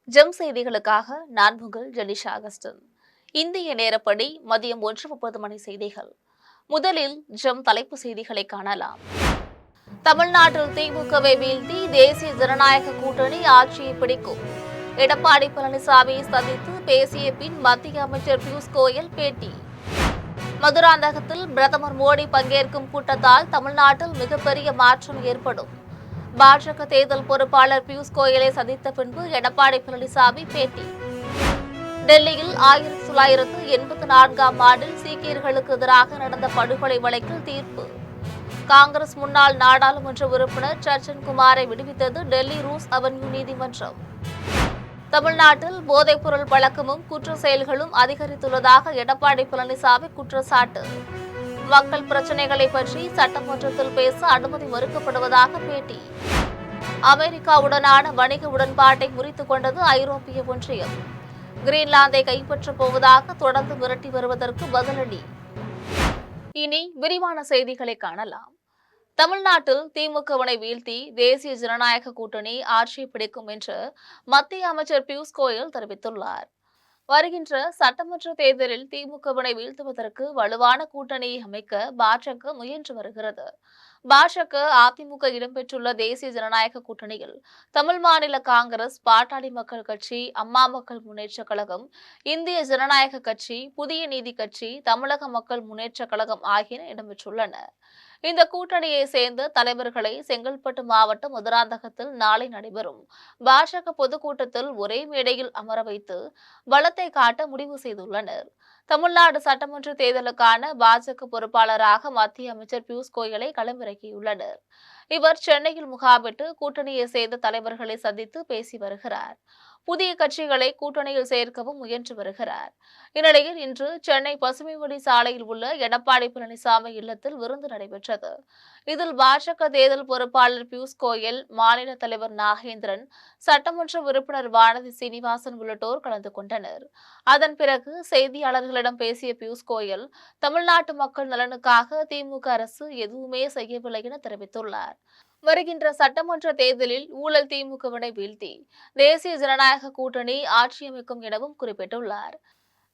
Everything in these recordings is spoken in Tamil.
ஜெம் செய்திகளுக்காக நான் உங்கள் ஜெனிஷா அகஸ்டின். இந்திய நேரப்படி மதியம் 1:30 மணி செய்திகள். முதலில் ஜெம் தலைப்பு செய்திகளை காணலாம். தமிழ்நாட்டில் திமுகவை வீழ்த்தி தேசிய ஜனநாயக கூட்டணி ஆட்சியை பிடிக்கும். எடப்பாடி பழனிசாமியை சந்தித்து பேசிய பின் மத்திய அமைச்சர் பியூஷ் கோயல் பேட்டி. மதுராந்தகத்தில் பிரதமர் மோடி பங்கேற்கும் கூட்டத்தால் தமிழ்நாட்டில் மிகப்பெரிய மாற்றம் ஏற்படும். பாஜக தேர்தல் பொறுப்பாளர் பியூஷ் கோயலை சந்தித்த பின்பு எடப்பாடி பழனிசாமி பேட்டி. டெல்லியில் 1984ஆம் ஆண்டில் சீக்கியர்களுக்கு எதிராக நடந்த படுகொலை வழக்கில் தீர்ப்பு. காங்கிரஸ் முன்னாள் நாடாளுமன்ற உறுப்பினர் சர்ச்சன் குமாரை விடுவித்தது டெல்லி ரூஸ் அவென்யூ நீதிமன்றம். தமிழ்நாட்டில் போதைப்பொருள் பழக்கமும் குற்ற செயல்களும் அதிகரித்துள்ளதாக எடப்பாடி பழனிசாமி குற்றச்சாட்டு. மக்கள் பிரச்சினைகளை பற்றி சட்டமன்றத்தில் பேச அனுமதி மறுக்கப்படுவதாக பேட்டி. அமெரிக்காவுடனான வணிக உடன்பாட்டை முறித்துக் கொண்டது ஐரோப்பிய ஒன்றியம். கிரீன்லாந்தை கைப்பற்றப் போவதாக தொடர்ந்து மிரட்டி வருவதற்கு பதிலடி. இனி விரிவான செய்திகளை காணலாம். தமிழ்நாட்டில் திமுகவினை வீழ்த்தி தேசிய ஜனநாயக கூட்டணி ஆட்சியை பிடிக்கும் என்று மத்திய அமைச்சர் பியூஷ் கோயல் தெரிவித்துள்ளார். வருகின்ற சட்டமன்ற தேர்தலில் திமுகவினை வீழ்த்துவதற்கு வலுவான கூட்டணியை அமைக்க பாஜக முயன்று வருகிறது. பாஜக அதிமுக இடம்பெற்றுள்ள தேசிய ஜனநாயக கூட்டணியில் தமிழ் மாநில காங்கிரஸ், பாட்டாளி மக்கள் கட்சி, அம்மா மக்கள் முன்னேற்ற கழகம், இந்திய ஜனநாயக கட்சி, புதிய நீதி கட்சி, தமிழக மக்கள் முன்னேற்ற கழகம் ஆகியன இடம்பெற்றுள்ளன. இந்த கூட்டணியை சேர்ந்த தலைவர்களை செங்கல்பட்டு மாவட்டம் மதுராந்தகத்தில் நாளை நடைபெறும் பாஜக பொதுக்கூட்டத்தில் ஒரே மேடையில் அமர வைத்து பலத்தை காட்ட முடிவு செய்துள்ளனர். தமிழ்நாடு சட்டமன்ற தேர்தலுக்கான பாஜக பொறுப்பாளராக மத்திய அமைச்சர் பியூஷ் கோயலை களமிறக்கியுள்ளனர். இவர் சென்னையில் முகாமிட்டு கூட்டணியை சேர்ந்த தலைவர்களை சந்தித்து பேசி வருகிறார். புதிய கட்சிகளை கூட்டணியில் சேர்க்கவும் முயன்று வருகிறார். இந்நிலையில் இன்று சென்னை பசுமைவழி சாலையில் உள்ள எடப்பாடி பழனிசாமி இல்லத்தில் விருந்து நடைபெற்றது. இதில் பாஜக தேர்தல் பொறுப்பாளர் பியூஷ் கோயல், மாநில தலைவர் நாகேந்திரன், சட்டமன்ற உறுப்பினர் வானதி சீனிவாசன் உள்ளிட்டோர் கலந்து கொண்டனர். அதன் பிறகு செய்தியாளர்களிடம் பேசிய பியூஷ் கோயல், தமிழ்நாட்டு மக்கள் நலனுக்காக திமுக அரசு எதுவுமே செய்யவில்லை என தெரிவித்துள்ளார். வருகின்ற சட்டமன்ற தேர்தலில் ஊழல் திமுகவினை வீழ்த்தி தேசிய ஜனநாயக கூட்டணி ஆட்சியமைக்கும் எனவும் குறிப்பிட்டுள்ளார்.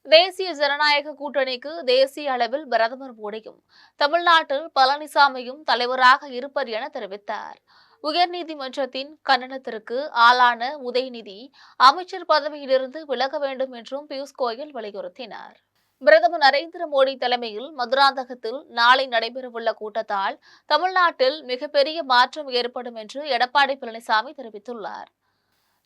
தேசிய ஜனநாயக கூட்டணிக்கு தேசிய அளவில் பிரதமர் மோடியும் தமிழ்நாட்டில் பழனிசாமியும் தலைவராக இருப்பர் என தெரிவித்தார். உயர்நீதிமன்றத்தின் கண்டனத்திற்கு ஆளான உதயநிதி அமைச்சர் பதவியிலிருந்து விலக வேண்டும் என்றும் பியூஷ் கோயல் வலியுறுத்தினார். பிரதமர் நரேந்திர மோடி தலைமையில் மதுராந்தகத்தில் நாளை நடைபெறவுள்ள கூட்டத்தால் தமிழ்நாட்டில் மிகப்பெரிய மாற்றம் ஏற்படும் என்று எடப்பாடி பழனிசாமி தெரிவித்துள்ளார்.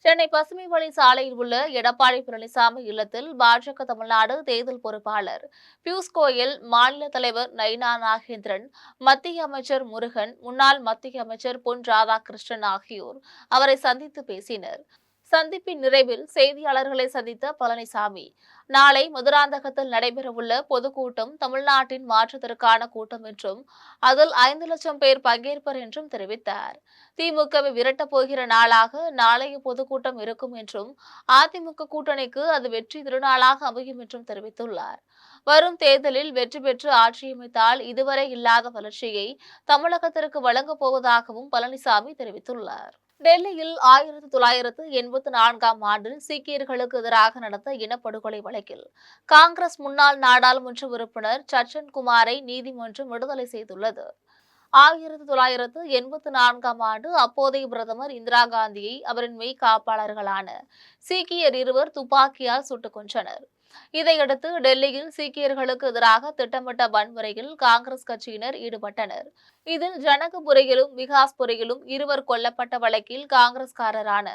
சென்னை பசுமை வழி சாலையில் உள்ள எடப்பாடி பழனிசாமி இல்லத்தில் பாஜக தமிழ்நாடு தேர்தல் பொறுப்பாளர் பியூஷ் கோயல், மாநில தலைவர் நயினா நாகேந்திரன், மத்திய அமைச்சர் முருகன், முன்னாள் மத்திய அமைச்சர் பொன் ராதாகிருஷ்ணன் ஆகியோர் அவரை சந்தித்து பேசினர். சந்திப்பின் நிறைவில் செய்தியாளர்களை சந்தித்த பழனிசாமி, நாளை மதுராந்தகத்தில் நடைபெறவுள்ள பொதுக்கூட்டம் தமிழ்நாட்டின் மாற்றத்திற்கான கூட்டம் என்றும் அதில் 5 லட்சம் பேர் பங்கேற்பர் என்றும் தெரிவித்தார். திமுகவை விரட்டப் போகிற நாளாக நாளைய பொதுக்கூட்டம் இருக்கும் என்றும் அதிமுக கூட்டணிக்கு அது வெற்றி திருநாளாக அமையும் என்றும் தெரிவித்துள்ளார். வரும் தேர்தலில் வெற்றி பெற்று ஆட்சியமைத்தால் இதுவரை இல்லாத வளர்ச்சியை தமிழகத்திற்கு வழங்கப் போவதாகவும் பழனிசாமி தெரிவித்துள்ளார். டெல்லியில் 1984ஆம் ஆண்டில் சீக்கியர்களுக்கு எதிராக நடந்த இனப்படுகொலை வழக்கில் காங்கிரஸ் முன்னாள் நாடாளுமன்ற உறுப்பினர் சர்ச்சன் குமாரை நீதிமன்றம் விடுதலை செய்துள்ளது. 1984ஆம் ஆண்டு அப்போதைய பிரதமர் இந்திரா காந்தியை அவரின் மெய் காப்பாளர்களான சீக்கியர் இருவர் துப்பாக்கியால் சுட்டுக் கொன்றனர். இதையடுத்து டெல்லியில் சீக்கியர்களுக்கு எதிராக திட்டமிட்ட வன்முறையில் காங்கிரஸ் கட்சியினர் ஈடுபட்டனர். இதில் ஜனகபுரியிலும் விகாஸ்புரியிலும் இருவர் கொல்லப்பட்ட வழக்கில் காங்கிரஸ்காரரான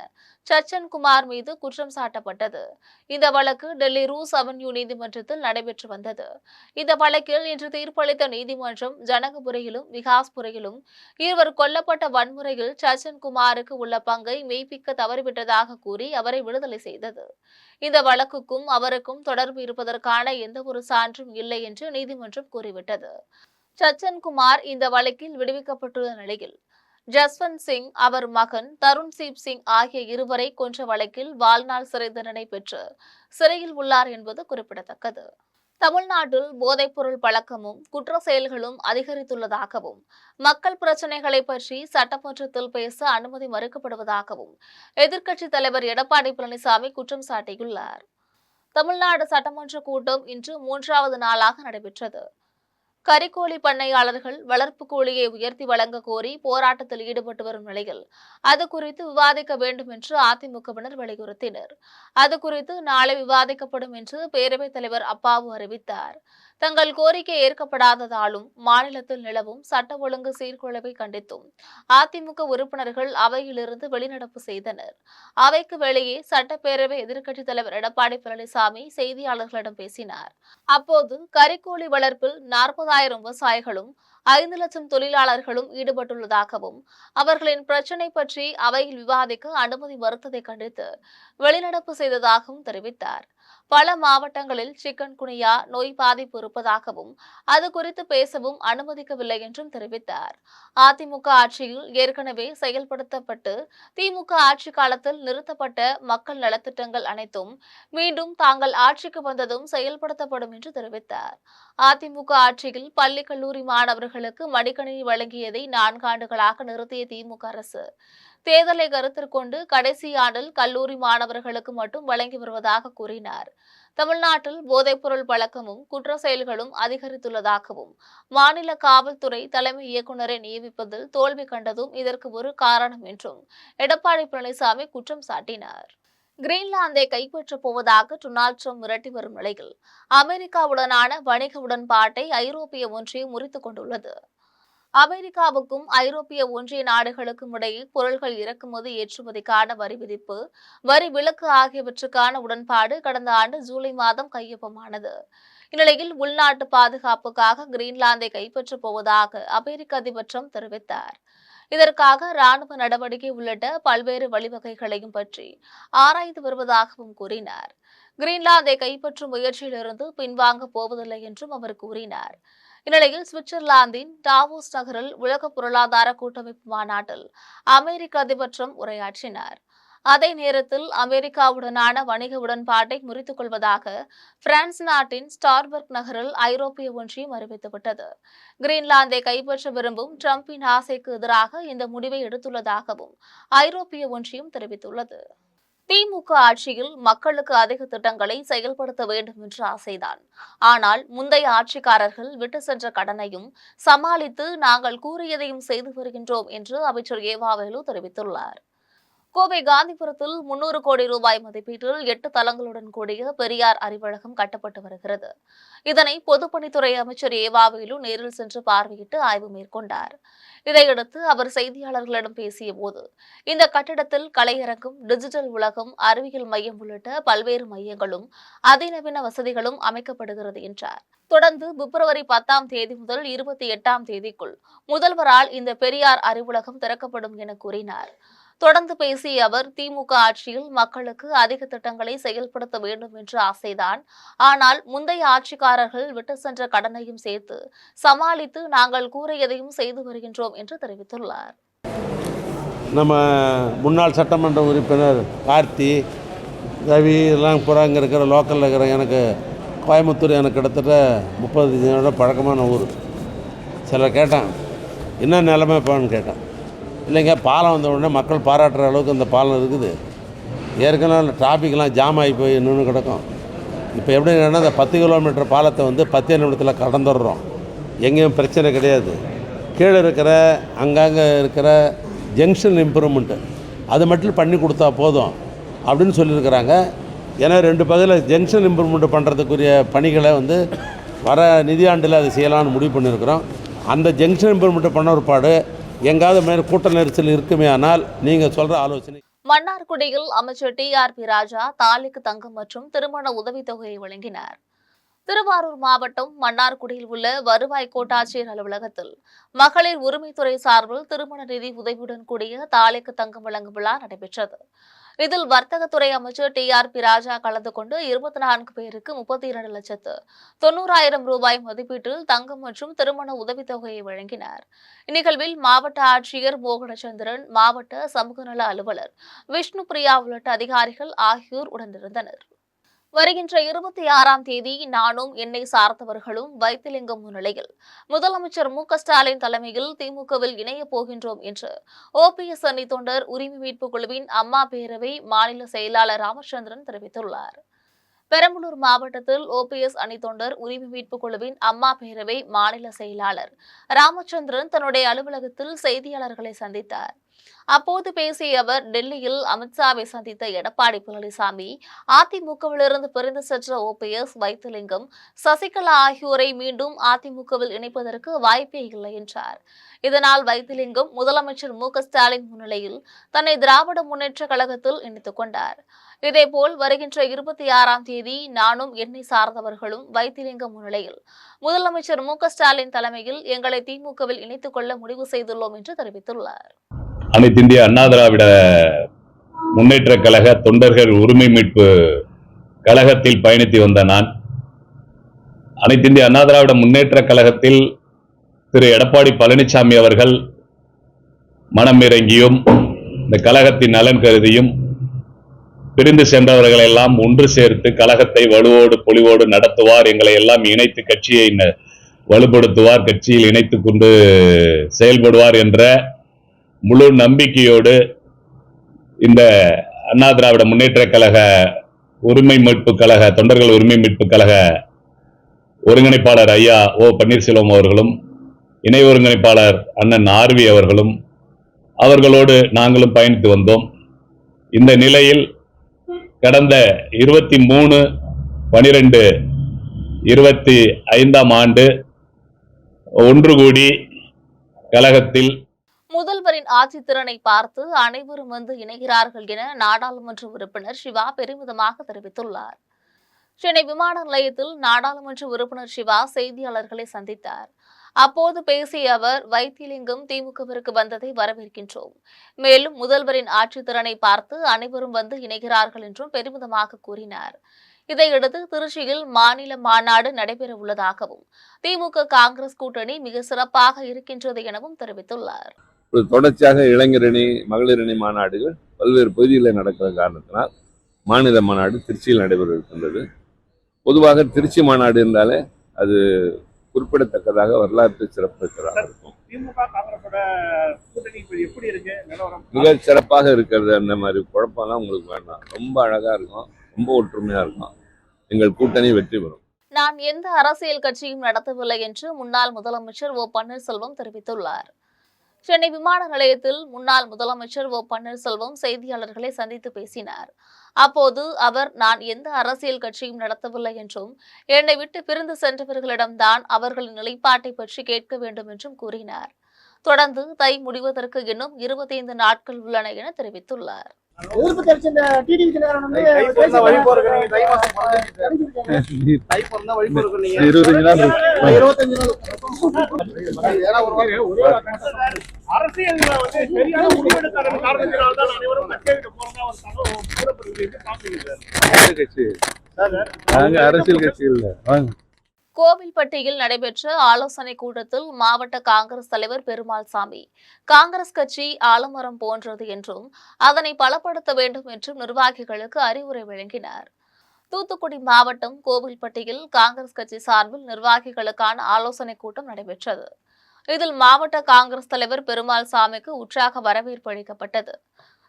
சர்ச்சன் குமார் மீது குற்றம் சாட்டப்பட்டது. இந்த வழக்கு டெல்லி ரூஸ் அவென்யூ நீதிமன்றத்தில் நடைபெற்று வந்தது. இந்த வழக்கில் இன்று தீர்ப்பளித்த நீதிமன்றம் ஜனகபுரியிலும் விகாஸ்புரியிலும் இருவர் கொல்லப்பட்ட வன்முறையில் சர்ச்சன் குமாருக்கு உள்ள பங்கை மெய்ப்பிக்க தவறிவிட்டதாக கூறி அவரை விடுதலை செய்தது. இந்த வழக்குக்கும் அவருக்கும் தொடர்பு இருப்பதற்கான எந்த ஒரு சான்றும் இல்லை என்று நீதிமன்றம் கூறிவிட்டது. சர்ச்சன் குமார் இந்த வழக்கில் விடுவிக்கப்பட்டுள்ள நிலையில் ஜஸ்வந்த் சிங், அவர் மகன் தருண்தீப் சிங் ஆகிய இருவரை கொன்ற வழக்கில் வாழ்நாள் சிறை தண்டனை பெற்று சிறையில் உள்ளார் என்பது குறிப்பிடத்தக்கது. தமிழ்நாட்டில் போதைப்பொருள் பழக்கமும் குற்ற செயல்களும் அதிகரித்துள்ளதாகவும் மக்கள் பிரச்சினைகளை பற்றி சட்டமன்றத்தில் பேச அனுமதி மறுக்கப்படுவதாகவும் எதிர்க்கட்சித் தலைவர் எடப்பாடி பழனிசாமி குற்றம் சாட்டியுள்ளார். தமிழ்நாடு சட்டமன்ற கூட்டம் இன்று 3வது நாளாக நடைபெற்றது. கறிக்கோழி பண்ணையாளர்கள் வளர்ப்பு கோழியை உயர்த்தி வழங்க கோரி போராட்டத்தில் ஈடுபட்டு வரும் நிலையில் அது குறித்து விவாதிக்க வேண்டும் என்று அதிமுகவினர் வலியுறுத்தினர். அது குறித்து நாளை விவாதிக்கப்படும் என்று பேரவைத் தலைவர் அப்பாவு அறிவித்தார். தங்கள் கோரிக்கை ஏற்கப்படாததாலும் மாநிலத்தில் நிலவும் சட்ட ஒழுங்கு சீர்குலைவை கண்டித்தும் அதிமுக உறுப்பினர்கள் அவையிலிருந்து வெளிநடப்பு செய்தனர். அவைக்கு வெளியே சட்டப்பேரவை எதிர்க்கட்சித் தலைவர் எடப்பாடி பழனிசாமி செய்தியாளர்களிடம் பேசினார். அப்போது கறிக்கோழி வளர்ப்பில் 40,000 விவசாயிகளும் 5 லட்சம் தொழிலாளர்களும் ஈடுபட்டுள்ளதாகவும் அவர்களின் பிரச்சினை பற்றி அவையில் விவாதிக்க அனுமதி மறுத்ததை கண்டித்து வெளிநடப்பு செய்ததாகவும் தெரிவித்தார். பல மாவட்டங்களில் சிக்கன் குனியா நோய் பாதிப்பு இருப்பதாகவும் அது குறித்து பேசவும் அனுமதிக்கவில்லை என்றும் தெரிவித்தார். அதிமுக ஆட்சியில் ஏற்கனவே செயல்படுத்தப்பட்டு திமுக ஆட்சி காலத்தில் நிறுத்தப்பட்ட மக்கள் நலத்திட்டங்கள் அனைத்தும் மீண்டும் தாங்கள் ஆட்சிக்கு வந்ததும் செயல்படுத்தப்படும் என்று தெரிவித்தார். அதிமுக ஆட்சியில் பள்ளி கல்லூரி மாணவர்களுக்கு மடிக்கணினி வழங்கியதை 4 ஆண்டுகளாக நிறுத்திய திமுக அரசு தேர்தலை கருத்திற்கொண்டு கடைசி ஆண்டில் கல்லூரி மாணவர்களுக்கு மட்டும் வழங்கி வருவதாக கூறினார். தமிழ்நாட்டில் போதைப்பொருள் பழக்கமும் குற்ற செயல்களும் அதிகரித்துள்ளதாகவும் மாநில காவல்துறை தலைமை இயக்குநரை நியமிப்பதில் தோல்வி கண்டதும் இதற்கு ஒரு காரணம் என்றும் எடப்பாடி பழனிசாமி குற்றம் சாட்டினார். கிரீன்லாந்தை கைப்பற்றப் போவதாக டொனால்ட் ட்ரம்ப் மிரட்டி வரும் நிலையில் அமெரிக்காவுடனான வணிக உடன்பாட்டை ஐரோப்பிய ஒன்றியம் முறித்துக் கொண்டுள்ளது. அமெரிக்காவுக்கும் ஐரோப்பிய ஒன்றிய நாடுகளுக்கும் இடையே பொருட்கள் இறக்குமதி ஏற்றுமதிக்கான வரி விதிப்பு, வரி விலக்கு ஆகியவற்றுக்கான உடன்பாடு கடந்த ஆண்டு ஜூலை மாதம் கையொப்பமானது. இந்நிலையில் உள்நாட்டு பாதுகாப்புக்காக கிரீன்லாந்தை கைப்பற்றப் போவதாக அமெரிக்க அதிபர் ட்ரம்ப் தெரிவித்தார். இதற்காக ராணுவ நடவடிக்கை உள்ளிட்ட பல்வேறு வழிவகைகளையும் பற்றி ஆராய்ந்து வருவதாகவும் கூறினார். கிரீன்லாந்தை கைப்பற்றும் முயற்சியிலிருந்து பின்வாங்க போவதில்லை என்றும் அவர் கூறினார். இந்நிலையில் சுவிட்சர்லாந்தின் டாவோஸ் நகரில் உலக பொருளாதார கூட்டமைப்பு மாநாட்டில் அமெரிக்க அதிபர் ட்ரம்ப் உரையாற்றினார். அதே நேரத்தில் அமெரிக்காவுடனான வணிக உடன்பாட்டை முறித்துக் கொள்வதாக பிரான்ஸ் நாட்டின் ஸ்டார்பர்க் நகரில் ஐரோப்பிய ஒன்றியம் அறிவித்துவிட்டது. கிரீன்லாந்தை கைப்பற்ற விரும்பும் ட்ரம்பின் ஆசைக்கு எதிராக இந்த முடிவை எடுத்துள்ளதாகவும் ஐரோப்பிய ஒன்றியம் தெரிவித்துள்ளது. திமுக ஆட்சியில் மக்களுக்கு அதிக திட்டங்களை செயல்படுத்த வேண்டும் என்ற ஆசைதான். ஆனால் முந்தைய ஆட்சிக்காரர்கள் விட்டு சென்ற கடனையும் சமாளித்து நாங்கள் கூறியதையும் செய்து வருகின்றோம் என்று அமைச்சர் ஏவாவேலு தெரிவித்துள்ளார். கோவை காந்திபுரத்தில் 300 கோடி ரூபாய் மதிப்பீட்டில் 8 தளங்களுடன் கூடிய பெரியார் அறிவழகம் கட்டப்பட்டு வருகிறது. இதனை பொதுப்பணித்துறை அமைச்சர் ஏவாவேலு நேரில் சென்று பார்வையிட்டு ஆய்வு மேற்கொண்டார். இதையடுத்து அவர் செய்தியாளர்களிடம் பேசிய போது இந்த கட்டிடத்தில் கலையரங்கம், டிஜிட்டல் உலகம், அறிவியல் மையம் உள்ளிட்ட பல்வேறு மையங்களும் அதிநவீன வசதிகளும் அமைக்கப்படுகிறது என்றார். தொடர்ந்து பிப்ரவரி 10ஆம் தேதி முதல் 28ஆம் தேதிக்குள் முதல்வரால் இந்த பெரியார் அறிவுலகம் திறக்கப்படும் என கூறினார். தொடர்ந்து பேசிய அவர், திமுக ஆட்சியில் மக்களுக்கு அதிக திட்டங்களை செயல்படுத்த வேண்டும் என்ற ஆசைதான். ஆனால் முந்தைய ஆட்சிக்காரர்கள் விட்டு சென்ற கடனையும் சேர்த்து சமாளித்து நாங்கள் கூறியதையும் செய்து வருகின்றோம் என்று தெரிவித்துள்ளார். நம்ம முன்னாள் சட்டமன்ற உறுப்பினர் கார்த்தி, ரவி எல்லாம் பூரா இங்கே இருக்கிற லோக்கலில் இருக்கிற எனக்கு கோயம்புத்தூர் எனக்கு கிட்டத்தட்ட 30 வருடம் பழக்கமான ஊர். சிலர் கேட்டான் என்ன நிலைமை இப்போன்னு கேட்டேன். இல்லைங்க, பாலம் வந்த உடனே மக்கள் பாராட்டுற அளவுக்கு அந்த பாலம் இருக்குது. ஏற்கனவே டிராஃபிக்லாம் ஜாம் ஆகி போய் நின்று கிடக்கும். இப்போ எப்படி என்னென்னா அந்த 10 கிலோமீட்டர் பாலத்தை வந்து 10 நிமிடத்தில் கடந்துடுறோம். எங்கேயும் பிரச்சனை கிடையாது. கீழே இருக்கிற அங்கங்கே இருக்கிற ஜங்ஷன் இம்ப்ரூவ்மெண்ட்டு அது மட்டும் பண்ணி கொடுத்தா போதும் அப்படின்னு சொல்லியிருக்கிறாங்க. ஏன்னா 2 பகுதியில் ஜங்ஷன் இம்ப்ரூவ்மெண்ட் பண்ணுறதுக்குரிய பணிகளை வந்து வர நிதியாண்டில் அது செய்யலாம்னு முடிவு பண்ணியிருக்கிறோம். அந்த ஜங்ஷன் இம்ப்ரூவ்மெண்ட் பண்ண ஒருபாடு எங்காவது மேல் கூட்ட நெரிசல் இருக்குமே ஆனால் நீங்கள் சொல்கிற ஆலோசனை. மன்னார்குடியில் அமைச்சர் TRP ராஜா தாலிக்கு தங்கம் மற்றும் திருமண உதவித்தொகையை வழங்கினார். திருவாரூர் மாவட்டம் மன்னார்குடியில் உள்ள வருவாய் கோட்டாட்சியர் அலுவலகத்தில் மகளிர் உரிமைத்துறை சார்பில் திருமண நிதி உதவியுடன் கூடிய தாலிக்கு தங்கம் வழங்கும் விழா நடைபெற்றது. இதில் வர்த்தகத்துறை அமைச்சர் TRP ராஜா கலந்து கொண்டு 24 பேருக்கு 32,90,000 ரூபாய் மதிப்பீட்டில் தங்கம் மற்றும் திருமண உதவித்தொகையை வழங்கினார். இந்நிகழ்வில் மாவட்ட ஆட்சியர் மோகனச்சந்திரன், மாவட்ட சமூக நல அலுவலர் விஷ்ணு பிரியா உள்ளிட்ட அதிகாரிகள் ஆகியோர் உடனிருந்தனர். வருகின்ற 26ஆம் தேதி நானும் என்னை சார்ந்தவர்களும் வைத்திலிங்கம் முன்னிலையில் முதலமைச்சர் மு.க.ஸ்டாலின் தலைமையில் திமுகவில் இணையப் போகின்றோம் என்று ஓபிஎஸ் அணி தொண்டர் உரிமை மீட்பு குழுவின் அம்மா பேரவை மாநில செயலாளர் ராமச்சந்திரன் தெரிவித்துள்ளார். பெரம்பலூர் மாவட்டத்தில் ஓபிஎஸ் அணி தொண்டர் உரிமை மீட்பு குழுவின் அம்மா பேரவை மாநில செயலாளர் ராமச்சந்திரன் தன்னுடைய அலுவலகத்தில் செய்தியாளர்களை சந்தித்தார். அப்போது பேசிய அவர், டெல்லியில் அமித்ஷாவை சந்தித்த எடப்பாடி பழனிசாமி அதிமுகவிலிருந்து பிரிந்து சென்ற ஓபிஎஸ், வைத்திலிங்கம், சசிகலா ஆகியோரை மீண்டும் அதிமுகவில் இணைப்பதற்கு வாய்ப்பே இல்லை என்றார். இதனால் வைத்திலிங்கம் முதலமைச்சர் மு.க.ஸ்டாலின் முன்னிலையில் தன்னை திராவிட முன்னேற்ற கழகத்தில் இணைத்துக் கொண்டார். இதேபோல் வருகின்ற 26ஆம் தேதி நானும் என்னை சார்ந்தவர்களும் வைத்திலிங்கம் முன்னிலையில் முதலமைச்சர் மு.க.ஸ்டாலின் தலைமையில் எங்களை திமுகவில் இணைத்துக் கொள்ள முடிவு செய்துள்ளோம் என்று தெரிவித்துள்ளார். அனைத்து இந்திய அண்ணா திராவிட முன்னேற்ற கழக தொண்டர்கள் உரிமை மீட்பு கழகத்தில் பயணித்து வந்த நான் அனைத்து இந்திய அண்ணா திராவிட முன்னேற்ற கழகத்தில் திரு எடப்பாடி பழனிசாமி அவர்கள் மனம் இறங்கியும் இந்த கழகத்தின் நலன் கருதியும் பிரிந்து சென்றவர்களை எல்லாம் ஒன்று சேர்த்து கழகத்தை வலுவோடு பொலிவோடு நடத்துவார், எங்களை எல்லாம் இணைத்து கட்சியை வலுப்படுத்துவார், கட்சியில் இணைத்துக் கொண்டு செயல்படுவார் என்ற முழு நம்பிக்கையோடு இந்த அண்ணா திராவிட முன்னேற்ற கழக உரிமை மீட்பு கழக தொண்டர்கள் உரிமை மீட்பு கழக ஒருங்கிணைப்பாளர் ஐயா ஓ பன்னீர்செல்வம் அவர்களும் இணை ஒருங்கிணைப்பாளர் அண்ணன் ஆர்வி அவர்களும் அவர்களோடு நாங்களும் பயணித்து வந்தோம். இந்த நிலையில் கடந்த 23/12/25 ஆண்டு ஒன்று கூடி கழகத்தில் முதல்வரின் ஆட்சித்திறனை பார்த்து அனைவரும் வந்து இணைகிறார்கள் என நாடாளுமன்ற உறுப்பினர் சிவா பெருமிதமாக தெரிவித்துள்ளார். சென்னை விமான நிலையத்தில் நாடாளுமன்ற உறுப்பினர் சிவா செய்தியாளர்களை சந்தித்தார். அப்போது பேசிய அவர், வைத்திலிங்கம் திமுகவிற்கு வந்ததை வரவேற்கின்றோம், மேலும் முதல்வரின் ஆட்சித்திறனை பார்த்து அனைவரும் வந்து இணைகிறார்கள் என்றும் பெருமிதமாக கூறினார். இதையடுத்து திருச்சியில் மாநில மாநாடு நடைபெற உள்ளதாகவும் திமுக காங்கிரஸ் கூட்டணி மிக சிறப்பாக இருக்கின்றது எனவும் தெரிவித்துள்ளார். தொடர்ச்சியாக இளைஞரணி மகளிரணி மாநாடுகள் பல்வேறு பகுதிகளில் நடக்கிற காரணத்தினால் மாநில மாநாடு திருச்சியில் நடைபெற இருக்கின்றது. பொதுவாக திருச்சி மாநாடு என்றாலே அது குறிப்பிடத்தக்கதாக வரலாற்று சிறப்பு இருக்கிறதாக இருக்கும். மிக சிறப்பாக இருக்கிறது. அந்த மாதிரி குழப்பம்லாம் உங்களுக்கு வேண்டாம். ரொம்ப அழகா இருக்கும், ரொம்ப ஒற்றுமையா இருக்கும். எங்கள் கூட்டணி வெற்றி பெறும். நான் எந்த அரசியல் கட்சியும் நடத்தவில்லை என்று முன்னாள் முதலமைச்சர் ஓ பன்னீர்செல்வம் தெரிவித்துள்ளார். சென்னை விமான நிலையத்தில் முன்னாள் முதலமைச்சர் ஓ பன்னீர்செல்வம் செய்தியாளர்களை சந்தித்து பேசினார். அப்போது அவர், நான் எந்த அரசியல் கட்சியும் நடத்தவில்லை என்றும் என்னை விட்டு பிரிந்து சென்றவர்களிடம்தான் அவர்களின் நிலைப்பாட்டை பற்றி கேட்க வேண்டும் என்றும் கூறினார். தொடர்ந்து தை முடிவதற்கு இன்னும் 25 நாட்கள் உள்ளன என தெரிவித்துள்ளார். அரசியல் கட்சி இல்ல. கோவில்பட்டியில் நடைபெற்ற ஆலோசனை கூட்டத்தில் மாவட்ட காங்கிரஸ் தலைவர் பெருமாள்சாமி, காங்கிரஸ் கட்சி ஆலமரம் போன்றது என்றும் அதனை பலப்படுத்த வேண்டும் என்றும் நிர்வாகிகளுக்கு அறிவுரை வழங்கினார். தூத்துக்குடி மாவட்டம் கோவில்பட்டியில் காங்கிரஸ் கட்சி சார்பில் நிர்வாகிகளுக்கான ஆலோசனை கூட்டம் நடைபெற்றது. இதில் மாவட்ட காங்கிரஸ் தலைவர் பெருமாள்சாமிக்கு உற்சாக வரவேற்பு அளிக்கப்பட்டது.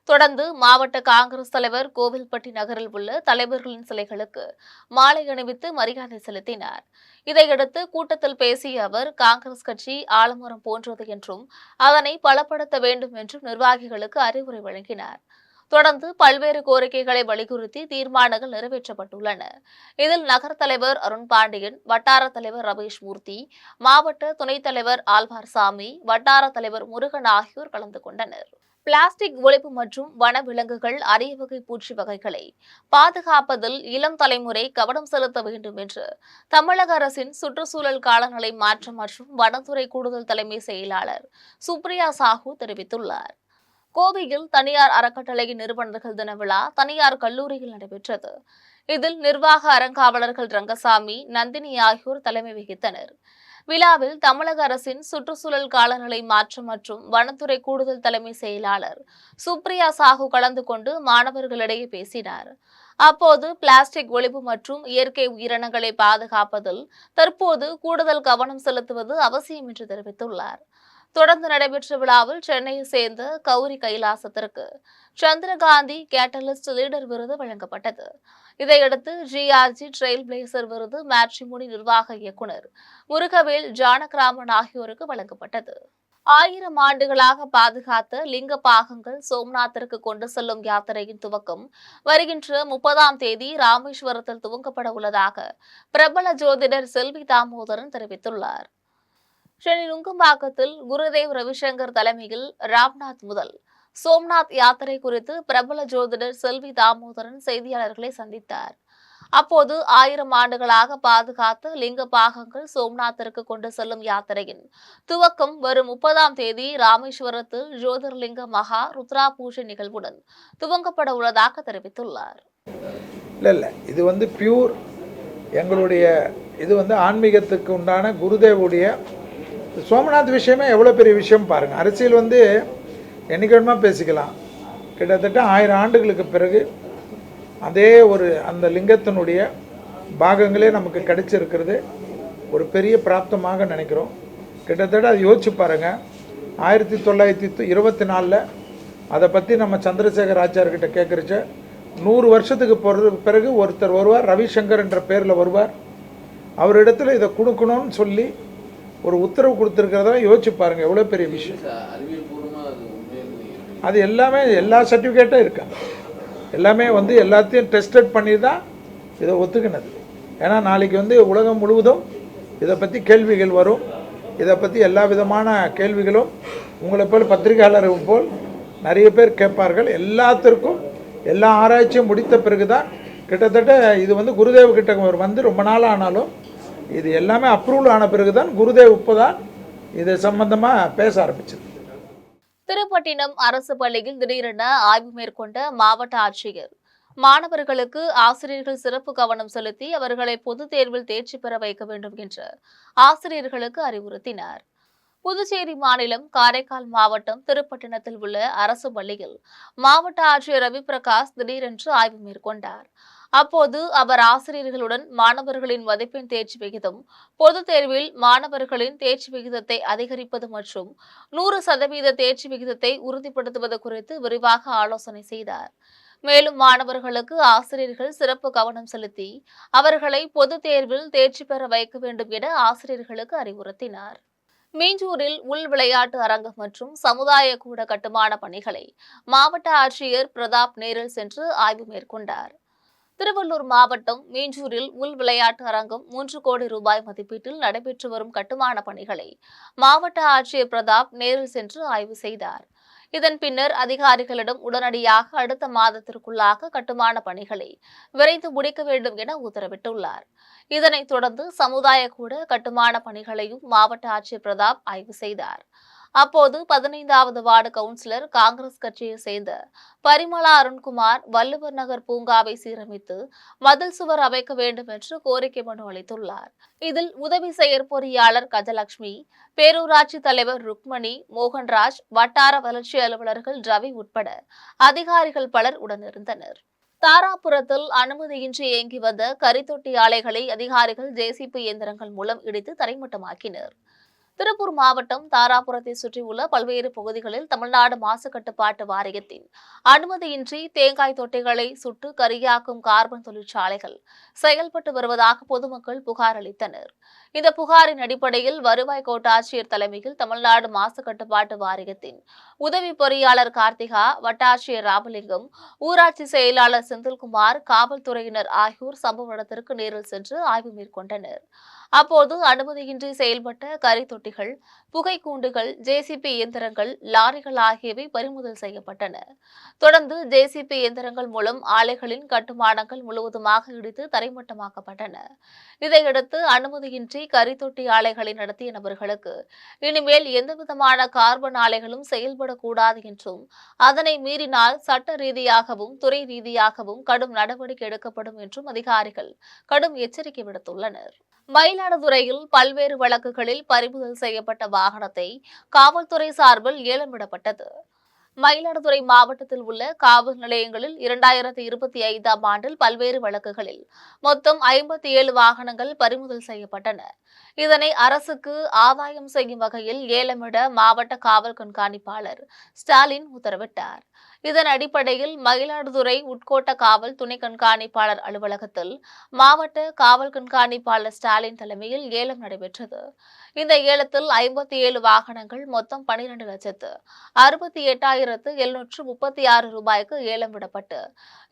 தொடர்ந்து மாவட்ட காங்கிரஸ் தலைவர் கோவில்பட்டி நகரில் உள்ள தலைவர்களின் சிலைகளுக்கு மாலை அணிவித்து மரியாதை செலுத்தினார். இதையடுத்து கூட்டத்தில் பேசிய அவர், காங்கிரஸ் கட்சி ஆலமரம் போன்றது என்றும் அதனை பலப்படுத்த வேண்டும் என்றும் நிர்வாகிகளுக்கு அறிவுரை வழங்கினார். தொடர்ந்து பல்வேறு கோரிக்கைகளை வலியுறுத்தி தீர்மானங்கள் நிறைவேற்றப்பட்டுள்ளன. இதில் நகர தலைவர் அருண் பாண்டியன், வட்டார தலைவர் ரமேஷ் மூர்த்தி, மாவட்ட துணைத் தலைவர் ஆழ்வார்சாமி, வட்டார தலைவர் முருகன் ஆகியோர் கலந்து கொண்டனர். பிளாஸ்டிக் ஒழிப்பு மற்றும் வனவிலங்குகள், அரிய வகை பூச்சி வகைகளை பாதுகாப்பதில் இளம் தலைமுறை கவனம் செலுத்த வேண்டும் என்று தமிழக அரசின் சுற்றுச்சூழல் காலநிலை மாற்றம் மற்றும் வனத்துறை கூடுதல் தலைமை செயலாளர் சுப்ரியா சாஹூ தெரிவித்துள்ளார். கோவையில் தனியார் அறக்கட்டளையின் நிறுவனர்கள் தின விழா தனியார் கல்லூரியில் நடைபெற்றது. இதில் நிர்வாக அறங்காவலர்கள் ரங்கசாமி, நந்தினி ஆகியோர் தலைமை வகித்தனர். விழாவில் தமிழக அரசின் சுற்றுச்சூழல் காலநிலை மாற்றம் மற்றும் வனத்துறை கூடுதல் தலைமை செயலாளர் சுப்ரியா சாஹூ கலந்து கொண்டு மாணவர்களிடையே பேசினார். அப்போது பிளாஸ்டிக் ஒழிப்பு மற்றும் இயற்கை உயிரினங்களை பாதுகாப்பதில் தற்போது கூடுதல் கவனம் செலுத்துவது அவசியம் என்று தெரிவித்துள்ளார். தொடர்ந்து நடைபெற்ற விழாவில் சென்னையை சேர்ந்த கௌரி கைலாசத்திற்கு சந்திரகாந்தி கேட்டலிஸ்ட் லீடர் விருது வழங்கப்பட்டது. இதையடுத்து ஜிஆர்ஜி ட்ரெயில் பிளேசர் விருது மேட்ரிமோனி நிர்வாக இயக்குநர் முருகவேல் ஜானகிராமன் ஆகியோருக்கு வழங்கப்பட்டது. 1000 ஆண்டுகளாக பாதுகாத்த லிங்க பாகங்கள் சோம்நாத்திற்கு கொண்டு செல்லும் யாத்திரையின் துவக்கம் வருகின்ற 30ஆம் தேதி ராமேஸ்வரத்தில் துவங்கப்பட உள்ளதாக பிரபல ஜோதிடர் செல்வி தாமோதரன் தெரிவித்துள்ளார். சென்னை நுங்கம்பாக்கத்தில் குருதேவ் ரவிசங்கர் தலைமையில் ராம்நாத் முதல் சோம்நாத் யாத்திரை குறித்து பிரபல ஜோதிடர் செல்வி தாமோதரன் செய்தியாளர்களை சந்தித்தார். அப்போது 1000 ஆண்டுகளாக பாதுகாத்த லிங்க பாகங்கள் சோம்நாத்திற்கு கொண்டு செல்லும் யாத்திரையின் துவக்கம் வரும் 30ஆம் தேதி ராமேஸ்வரத்தில் ஜோதிர்லிங்க மகா ருத்ரா பூஜை நிகழ்வுடன் துவங்கப்பட உள்ளதாக தெரிவித்துள்ளார். இல்ல இது பியூர் எங்களுடைய இது ஆன்மீகத்துக்கு உண்டான குருதேவுடைய சோமநாத் விஷயமே எவ்வளோ பெரிய விஷயம் பாருங்கள். அரசியல் என்னைக்கு வேணுமா பேசிக்கலாம். கிட்டத்தட்ட 1000 ஆண்டுகளுக்கு பிறகு அதே அந்த லிங்கத்தினுடைய பாகங்களே நமக்கு கிடைச்சிருக்கிறது ஒரு பெரிய பிராப்தமாக நினைக்கிறோம். கிட்டத்தட்ட அதை யோசிச்சு பாருங்கள். 1924 அதை பற்றி நம்ம சந்திரசேகர் ஆச்சார்கிட்ட கேட்குறச்ச 100 வருஷத்துக்கு பிறகு ஒருத்தர் வருவார், ரவிசங்கர் என்ற பேரில் வருவார். அவரிடத்துல இதை கொடுக்கணும்னு சொல்லி ஒரு உத்தரவு கொடுத்துருக்கிறதெல்லாம் யோசிச்சு பாருங்கள் எவ்வளோ பெரிய விஷயம். அது எல்லாமே எல்லா சர்டிஃபிகேட்டும் இருக்காங்க. எல்லாமே எல்லாத்தையும் டெஸ்டட் பண்ணி தான் இதை ஒத்துக்கினது. ஏன்னா நாளைக்கு உலகம் முழுவதும் இதை பற்றி கேள்விகள் வரும். இதை பற்றி எல்லா விதமான கேள்விகளும் உங்களை போல் பத்திரிகையாளர்கள் போல் நிறைய பேர் கேட்பார்கள். எல்லாத்திற்கும் எல்லா ஆராய்ச்சியும் முடித்த பிறகு தான் கிட்டத்தட்ட இது குருதேவ் கிட்ட ரொம்ப நாள் ஆனாலும் இது எல்லாமே அப்ரூவல் ஆன பிறகு தான் குருதேவ் இப்போதான் இது சம்பந்தமாக பேச ஆரம்பிச்சது. திருப்பட்டினம் அரசு பள்ளியில் திடீரென ஆய்வு மேற்கொண்ட மாவட்ட ஆட்சியர் மாணவர்களுக்கு ஆசிரியர்கள் சிறப்பு கவனம் செலுத்தி அவர்களை பொதுத் தேர்வில் தேர்ச்சி பெற வைக்க வேண்டும் என்று ஆசிரியர்களுக்கு அறிவுறுத்தினார். புதுச்சேரி மாநிலம் காரைக்கால் மாவட்டம் திருப்பட்டினத்தில் உள்ள அரசு பள்ளியில் மாவட்ட ஆட்சியர் ரவி பிரகாஷ் திடீரென்று ஆய்வு மேற்கொண்டார். அப்போது அவர் ஆசிரியர்களுடன் மாணவர்களின் மதிப்பெண் தேர்ச்சி விகிதம், பொதுத் தேர்வில் மாணவர்களின் தேர்ச்சி விகிதத்தை அதிகரிப்பது மற்றும் 100% தேர்ச்சி விகிதத்தை உறுதிப்படுத்துவது குறித்து விரிவாக ஆலோசனை செய்தார். மேலும் மாணவர்களுக்கு ஆசிரியர்கள் சிறப்பு கவனம் செலுத்தி அவர்களை பொதுத் தேர்வில் தேர்ச்சி பெற வைக்க வேண்டும் என ஆசிரியர்களுக்கு அறிவுறுத்தினார். மீஞ்சூரில் உள் விளையாட்டு அரங்கம் மற்றும் சமுதாய கூட கட்டுமான பணிகளை மாவட்ட ஆட்சியர் பிரதாப் நேரில் சென்று ஆய்வு மேற்கொண்டார். திருவள்ளூர் மாவட்டம் மீஞ்சூரில் உள் விளையாட்டு அரங்கம் 3 கோடி ரூபாய் மதிப்பீட்டில் நடைபெற்று வரும் கட்டுமான பணிகளை மாவட்ட ஆட்சியர் பிரதாப் நேரில் சென்று ஆய்வு செய்தார். இதன் பின்னர் அதிகாரிகளிடம் உடனடியாக அடுத்த மாதத்திற்குள்ளாக கட்டுமான பணிகளை விரைந்து முடிக்க வேண்டும் என உத்தரவிட்டுள்ளார். இதனைத் தொடர்ந்து சமுதாய கூட கட்டுமான பணிகளையும் மாவட்ட ஆட்சியர் பிரதாப் ஆய்வு செய்தார். அப்போது 15வது வார்டு கவுன்சிலர் காங்கிரஸ் கட்சியை சேர்ந்த பரிமளா அருண்குமார் வள்ளுவர் நகர் பூங்காவை சீரமைத்து மதில் சுவர் அமைக்க வேண்டும் என்று கோரிக்கை மனு அளித்துள்ளார். இதில் உதவி செயற்பொறியாளர் கஜலட்சுமி, பேரூராட்சி தலைவர் ருக்மணி, மோகன்ராஜ், வட்டார வளர்ச்சி அலுவலர்கள் ரவி உட்பட அதிகாரிகள் பலர் உடனிருந்தனர். தாராபுரத்தில் அனுமதியின்றி இயங்கி வந்த கரித்தொட்டி ஆலைகளை அதிகாரிகள் ஜேசிபி இயந்திரங்கள் மூலம் இடித்து தரைமட்டமாக்கினர். திருப்பூர் மாவட்டம் தாராபுரத்தை சுற்றியுள்ள பல்வேறு பகுதிகளில் தமிழ்நாடு மாசு கட்டுப்பாட்டு வாரியத்தின் அனுமதியின்றி தேங்காய் தொட்டிகளை சுட்டு கரியாக்கும் கார்பன் தொழிற்சாலைகள் செயல்பட்டு வருவதாக பொதுமக்கள் புகார் அளித்தனர். இந்த புகாரின் அடிப்படையில் வருவாய் கோட்டாட்சியர் தலைமையில் தமிழ்நாடு மாசு கட்டுப்பாட்டு வாரியத்தின் உதவி பொறியாளர் கார்த்திகா, வட்டாட்சியர் ராமலிங்கம், ஊராட்சி செயலாளர் செந்தில்குமார், காவல்துறையினர் ஆகியோர் சம்பவ இடத்திற்கு நேரில் சென்று ஆய்வு மேற்கொண்டனர். அப்போது அனுமதியின்றி செயல்பட்ட கரி தொட்டிகள், புகைக்கூண்டுகள், ஜேசிபி இயந்திரங்கள், லாரிகள் ஆகியவை பறிமுதல் செய்யப்பட்டன. தொடர்ந்து ஜேசிபி இயந்திரங்கள் மூலம் ஆலைகளின் கட்டுமானங்கள் முழுவதுமாக இடித்து தரைமட்டமாக்கப்பட்டன. இதையடுத்து அனுமதியின்றி கரித்தொட்டி ஆலைகளை நடத்திய நபர்களுக்கு இனிமேல் எந்தவிதமான கார்பன் ஆலைகளும் செயல்படக்கூடாது என்றும், அதனை மீறினால் சட்ட ரீதியாகவும் துறை ரீதியாகவும் கடும் நடவடிக்கை எடுக்கப்படும் என்றும் அதிகாரிகள் கடும் எச்சரிக்கை விடுத்துள்ளனர். மயிலாடுதுறையில் பல்வேறு வழக்குகளில் பறிமுதல் செய்யப்பட்ட வாகனத்தை காவல்துறை சார்பில் ஏலம் விடப்பட்டது. மயிலாடுதுறை மாவட்டத்தில் உள்ள காவல் நிலையங்களில் 2025ஆம் ஆண்டில் பல்வேறு வழக்குகளில் மொத்தம் 57 வாகனங்கள் பறிமுதல் செய்யப்பட்டன. இதனை அரசுக்கு ஆதாயம் செய்யும் வகையில் ஏலமிட மாவட்ட காவல் கண்காணிப்பாளர் ஸ்டாலின் உத்தரவிட்டார். இதன் அடிப்படையில் மயிலாடுதுறை உட்கோட்ட காவல் துணை கண்காணிப்பாளர் அலுவலகத்தில் மாவட்ட காவல் கண்காணிப்பாளர் ஸ்டாலின் தலைமையில் ஏலம் நடைபெற்றது. இந்த ஏலத்தில் 57 வாகனங்கள் மொத்தம் 12,68,736 ரூபாய்க்கு ஏலம் விடப்பட்டு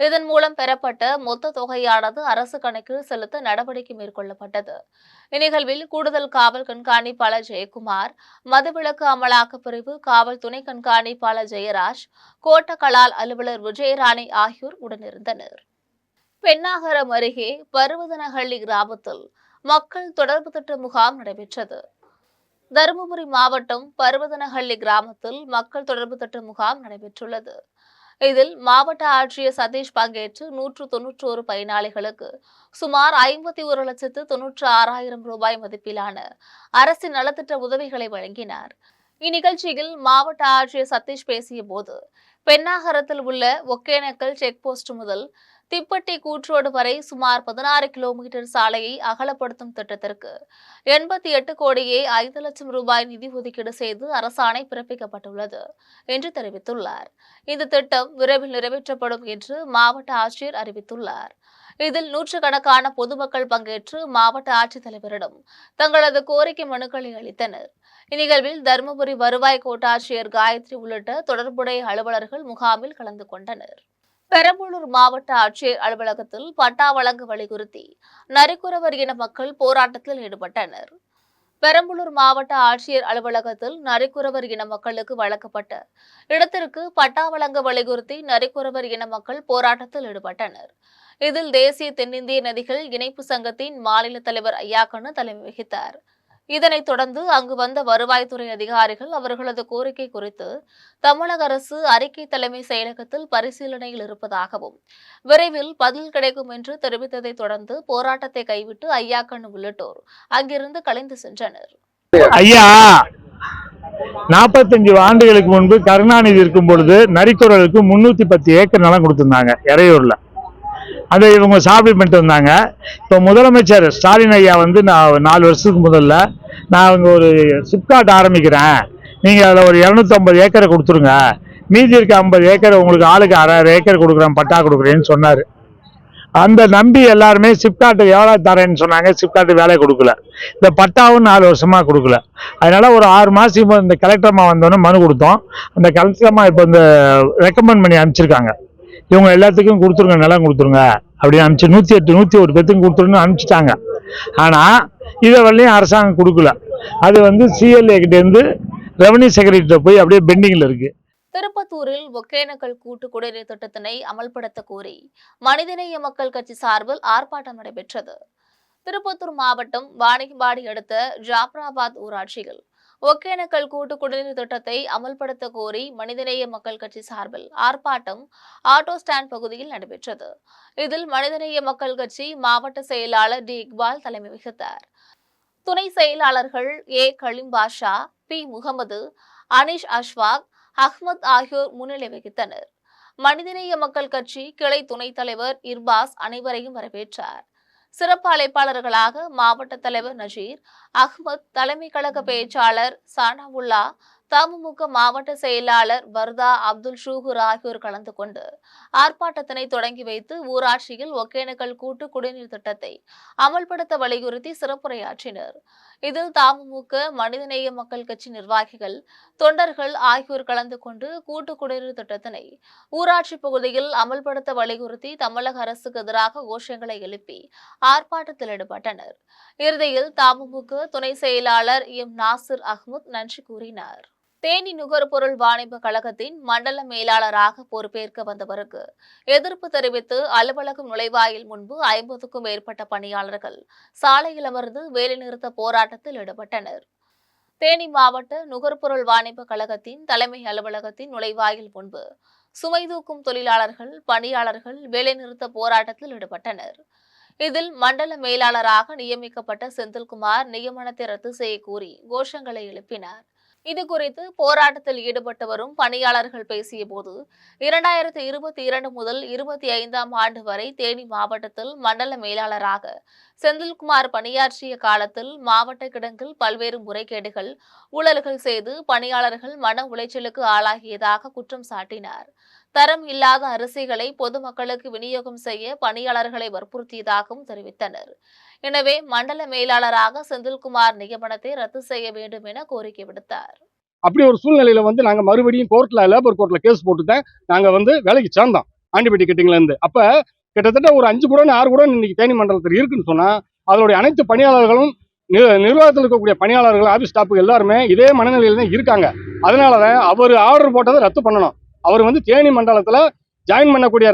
இதன் மூலம் பெறப்பட்ட மொத்த தொகையானது அரசு கணக்கில் செலுத்த நடவடிக்கை மேற்கொள்ளப்பட்டது. இந்நிகழ்வில் கூடுதல் காவல் கண்காணிப்பாளர் ஜெயக்குமார், மதுவிலக்கு அமலாக்கப் பிரிவு காவல் துணை கண்காணிப்பாளர் ஜெயராஜ், கோட்ட கலால் அலுவலர் விஜயராணி ஆகியோர் உடனிருந்தனர். பென்னாகரம் அருகே பருவதனஹள்ளி கிராமத்தில் மக்கள் தொடர்பு திட்ட முகாம் நடைபெற்றது. தருமபுரி மாவட்டம் பருவதனஹள்ளி கிராமத்தில் மக்கள் தொடர்பு திட்ட முகாம் நடைபெற்றுள்ளது. இதில் மாவட்ட ஆட்சியர் சதீஷ் பங்கேற்று 191 பயனாளிகளுக்கு சுமார் 51,96,000 ரூபாய் மதிப்பிலான அரசின் நலத்திட்ட உதவிகளை வழங்கினார். இந்நிகழ்ச்சியில் மாவட்ட ஆட்சியர் சதீஷ் பேசிய போது, பென்னாகரத்தில் உள்ள ஒகேனக்கல் செக் போஸ்ட் முதல் திப்பட்டி கூற்றோடு வரை சுமார் 16 கிலோமீட்டர் சாலையை அகலப்படுத்தும் திட்டத்திற்கு 88 கோடியே 5 லட்சம் ரூபாய் நிதி ஒதுக்கீடு செய்து அரசாணை பிறப்பிக்கப்பட்டுள்ளது என்று தெரிவித்துள்ளார். இந்த திட்டம் விரைவில் நிறைவேற்றப்படும் என்று மாவட்ட ஆட்சியர் அறிவித்துள்ளார். இதில் நூற்றுக்கணக்கான பொதுமக்கள் பங்கேற்று மாவட்ட ஆட்சித்தலைவரிடம் தங்களது கோரிக்கை மனுக்களை அளித்தனர். இந்நிகழ்வில் தருமபுரி வருவாய் கோட்டாட்சியர் காயத்ரி உள்ளிட்ட தொடர்புடைய அலுவலர்கள் முகாமில் கலந்து கொண்டனர். பெரம்பலூர் மாவட்ட ஆட்சியர் அலுவலகத்தில் பட்டா வழங்க வலியுறுத்தி நரிக்குறவர் இன மக்கள் போராட்டத்தில் ஈடுபட்டனர். பெரம்பலூர் மாவட்ட ஆட்சியர் அலுவலகத்தில் நரிக்குறவர் இன மக்களுக்கு வழங்கப்பட்ட இடத்திற்கு பட்டா வழங்க வலியுறுத்தி நரிக்குறவர் இன மக்கள் போராட்டத்தில் ஈடுபட்டனர். இதில் தேசிய தென்னிந்திய நதிகள் இணைப்பு சங்கத்தின் மாநில தலைவர் ஐயாக்கண்ணு தலைமை வகித்தார். இதனைத் தொடர்ந்து அங்கு வந்த வருவாய்த்துறை அதிகாரிகள் அவர்களது கோரிக்கை குறித்து தமிழக அரசு அறிக்கை தலைமை செயலகத்தில் பரிசீலனையில் இருப்பதாகவும் விரைவில் பதில் கிடைக்கும் என்று தெரிவித்ததை தொடர்ந்து போராட்டத்தை கைவிட்டு ஐயாக்கண்ணு உள்ளிட்டோர் அங்கிருந்து கலைந்து சென்றனர். ஐயா 45 ஆண்டுகளுக்கு முன்பு கருணாநிதி இருக்கும் பொழுது நரிக்குறவர்களுக்கு 310 ஏக்கர் நிலம் கொடுத்திருந்தாங்க இறையூர்ல. அதை இவங்க சாப்பிட்டு பண்ணிட்டு வந்தாங்க. இப்போ முதலமைச்சர் ஸ்டாலின் ஐயா வந்து நான் 4 வருஷத்துக்கு முதல்ல நான் அங்கே ஒரு சிப்காட் ஆரம்பிக்கிறேன், நீங்கள் அதில் ஒரு 250 ஏக்கரை கொடுத்துருங்க, மீதி இருக்க 50 ஏக்கர் உங்களுக்கு ஆளுக்கு 1/2 ஏக்கர் கொடுக்குறேன், பட்டா கொடுக்குறேன்னு சொன்னார். அந்த நம்பி எல்லாருமே சிப்காட்டுக்கு எவ்வளோ தரேன்னு சொன்னாங்க. சிப்காட்டு வேலை கொடுக்கல. இந்த பட்டாவும் 4 வருஷமாக கொடுக்கல. அதனால ஒரு 6 மாதம் இந்த கலெக்டர்மா வந்தோன்னே மனு கொடுத்தோம். அந்த கலெக்டர்மா இப்போ இந்த ரெக்கமெண்ட் பண்ணி அனுப்பிச்சிருக்காங்க, இவங்க எல்லாத்துக்கும் கொடுத்துருங்க, நிலம் கொடுத்துருங்க அப்படின்னு அனுப்பிச்சு 101 பேத்துக்கும் கொடுத்துருன்னு அனுப்பிச்சிட்டாங்க. ஆனால் இதை வரலையும் அரசாங்கம் கொடுக்கல. அது வந்து சிஎல்ஏ கிட்டேருந்து ரெவன்யூ செக்ரட்டரிட்ட போய் அப்படியே பெண்டிங்கில் இருக்கு. திருப்பத்தூரில் ஒகேனக்கல் கூட்டு குடிநீர் திட்டத்தினை அமல்படுத்த கோரி மனிதநேய மக்கள் கட்சி சார்பில் ஆர்ப்பாட்டம் நடைபெற்றது. திருப்பத்தூர் மாவட்டம் வாணியம்பாடி அடுத்த ஜாப்ராபாத் ஊராட்சியில் ஒகேனக்கல் கூட்டு குடிநீர் திட்டத்தை அமல்படுத்த கோரி மனிதநேய மக்கள் கட்சி சார்பில் ஆர்ப்பாட்டம் ஆட்டோ ஸ்டாண்ட் பகுதியில் நடைபெற்றது. இதில் மனிதநேய மக்கள் கட்சி மாவட்ட செயலாளர் டி இக்பால் தலைமை வகித்தார். துணை செயலாளர்கள் ஏ கலீம் பாஷா, பி முகமது, அனிஷ் அஷ்வாக், அஹ்மத் ஆகியோர் முன்னிலை வகித்தனர். மனிதநேய மக்கள் கட்சி கிளை துணைத் தலைவர் இர்பாஸ் அனைவரையும் வரவேற்றார். சிறப்பு அழைப்பாளர்களாக மாவட்ட தலைவர் நஜீர் அஹ்மத், தலைமை கழக பேச்சாளர் சானாவுல்லா, தமுமுக மாவட்ட செயலாளர் வர்தா அப்துல் ஷூகுர் ஆகியோர் கலந்து கொண்டு ஆர்ப்பாட்டத்தினை தொடங்கி வைத்து ஊராட்சியில் ஒகேனக்கல் கூட்டு குடிநீர் திட்டத்தை அமல்படுத்த வலியுறுத்தி சிறப்புரையாற்றினர். இதில் தமுமுக, மனிதநேய மக்கள் கட்சி நிர்வாகிகள், தொண்டர்கள் ஆகியோர் கலந்து கொண்டு கூட்டு குடிநீர் திட்டத்தினை ஊராட்சி பகுதியில் அமல்படுத்த வலியுறுத்தி தமிழக அரசுக்கு எதிராக கோஷங்களை எழுப்பி ஆர்ப்பாட்டத்தில் ஈடுபட்டனர். இறுதியில் தமுமுக துணை செயலாளர் எம் நாசிர் அஹ்மத் நன்றி கூறினார். தேனி நுகர்பொருள் வாணிப கழகத்தின் மண்டல மேலாளராக பொறுப்பேற்க வந்தவருக்கு எதிர்ப்பு தெரிவித்து அலுவலகம் நுழைவாயில் முன்பு 50க்கும் மேற்பட்ட பணியாளர்கள் சாலையில் அமர்ந்து வேலைநிறுத்த போராட்டத்தில் ஈடுபட்டனர். தேனி மாவட்ட நுகர்பொருள் வாணிப கழகத்தின் தலைமை அலுவலகத்தின் நுழைவாயில் முன்பு சுமை தூக்கும் தொழிலாளர்கள், பணியாளர்கள் வேலைநிறுத்த போராட்டத்தில் ஈடுபட்டனர். இதில் மண்டல மேலாளராக நியமிக்கப்பட்ட செந்தில்குமார் நியமனத்தை ரத்து செய்ய கோரி கோஷங்களை எழுப்பினார். இதுகுறித்து போராட்டத்தில் ஈடுபட்டு வரும் பணியாளர்கள் பேசிய போது 2022 முதல் 25ஆம் ஆண்டு வரை தேனி மாவட்டத்தில் மண்டல மேலாளராக செந்தில்குமார் பணியாற்றிய காலத்தில் மாவட்ட கிடங்கில் பல்வேறு முறைகேடுகள், ஊழல்கள் செய்து பணியாளர்கள் மன உளைச்சலுக்கு ஆளாகியதாக குற்றம் சாட்டினார். தரம் இல்லாத அரிசிகளை பொதுமக்களுக்கு விநியோகம் செய்ய பணியாளர்களை வற்புறுத்தியதாகவும் தெரிவித்தனர். எனவே மண்டல மேலாளராக செந்தில்குமார் நியமனத்தை ரத்து செய்ய வேண்டும் என கோரிக்கை விடுத்தார். அப்படி ஒரு சூழ்நிலையில நாங்க மறுபடியும் லேபர் கோர்ட்ல கேஸ் போட்டுதான் நாங்க வேலைக்கு சேர்ந்தோம் ஆண்டிபட்டி கிட்டிங்ல இருந்து. அப்ப கிட்டத்தட்ட ஒரு 5 குடோன் 6 குடோன் இன்னைக்கு தேனி மண்டலத்தில் இருக்குன்னு சொன்னா அதனுடைய அனைத்து பணியாளர்களும் நிர்வாகத்தில் இருக்கக்கூடிய பணியாளர்கள், ஆபீஸ் ஸ்டாஃப் எல்லாருமே இதே மனநிலையில தான் இருக்காங்க. அதனாலதான் அவர் ஆர்டர் போட்டதை ரத்து பண்ணணும். அவர் தேனி மண்டலத்துல ஜாயின் பண்ணக்கூடிய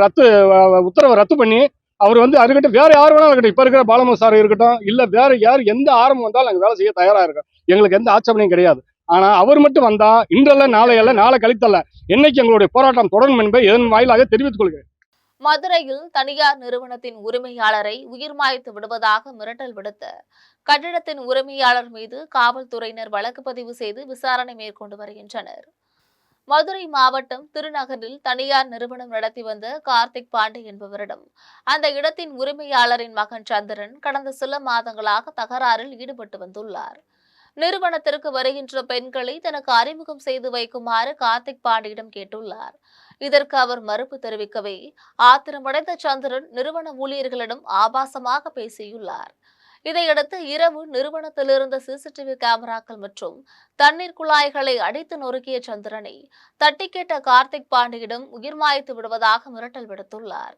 உத்தரவை ரத்து பண்ணி அவர் அதுக்கிட்ட வேற யார் வேணாலும் இருக்கட்டும், இப்ப இருக்கிற பாலமு சார் இருக்கட்டும், இல்ல வேற யார் எந்த ஆரம்பம் வந்தாலும் நாங்க வேலை செய்ய தயாரா இருக்கோம். எங்களுக்கு எந்த ஆட்சேபனையும் கிடையாது. ஆனா அவர் மட்டும் வந்தா இன்றல்ல, நாளையல்ல, நாளை கழித்தல்ல, என்னைக்கு எங்களுடைய போராட்டம் தொடரும் என்பதை இதன் வாயிலாக தெரிவித்துக் கொள்கிறேன். மதுரையில் தனியார் நிறுவனத்தின் உரிமையாளரை உயிர் மாய்த்து விடுவதாக மிரட்டல் விடுத்த கட்டிடத்தின் உரிமையாளர் மீது காவல்துறையினர் வழக்கு பதிவு செய்து விசாரணை மேற்கொண்டு வருகின்றனர். மதுரை மாவட்டம் திருநகரில் தனியார் நிறுவனம் நடத்தி வந்த கார்த்திக் பாண்டே என்பவரிடம் அந்த இடத்தின் உரிமையாளரின் மகன் சந்திரன் கடந்த சில மாதங்களாக தகராறில் ஈடுபட்டு வந்துள்ளார். நிறுவனத்திற்கு வருகின்ற பெண்களை தனக்கு அறிமுகம் செய்து வைக்குமாறு கார்த்திக் பாண்டியிடம் கேட்டுள்ளார். இதற்கு அவர் மறுப்பு தெரிவிக்கவே ஆத்திரமடைந்த சந்திரன் நிறுவன ஊழியர்களிடம் ஆபாசமாக பேசியுள்ளார். இதையடுத்து இரவு நிறுவனத்தில் இருந்த சிசிடிவி கேமராக்கள் மற்றும் தண்ணீர் குழாய்களை அடித்து நொறுக்கிய சந்திரனை தட்டி கேட்ட கார்த்திக் பாண்டியிடம் உயிர் மாய்த்து விடுவதாக மிரட்டல் விடுத்துள்ளார்.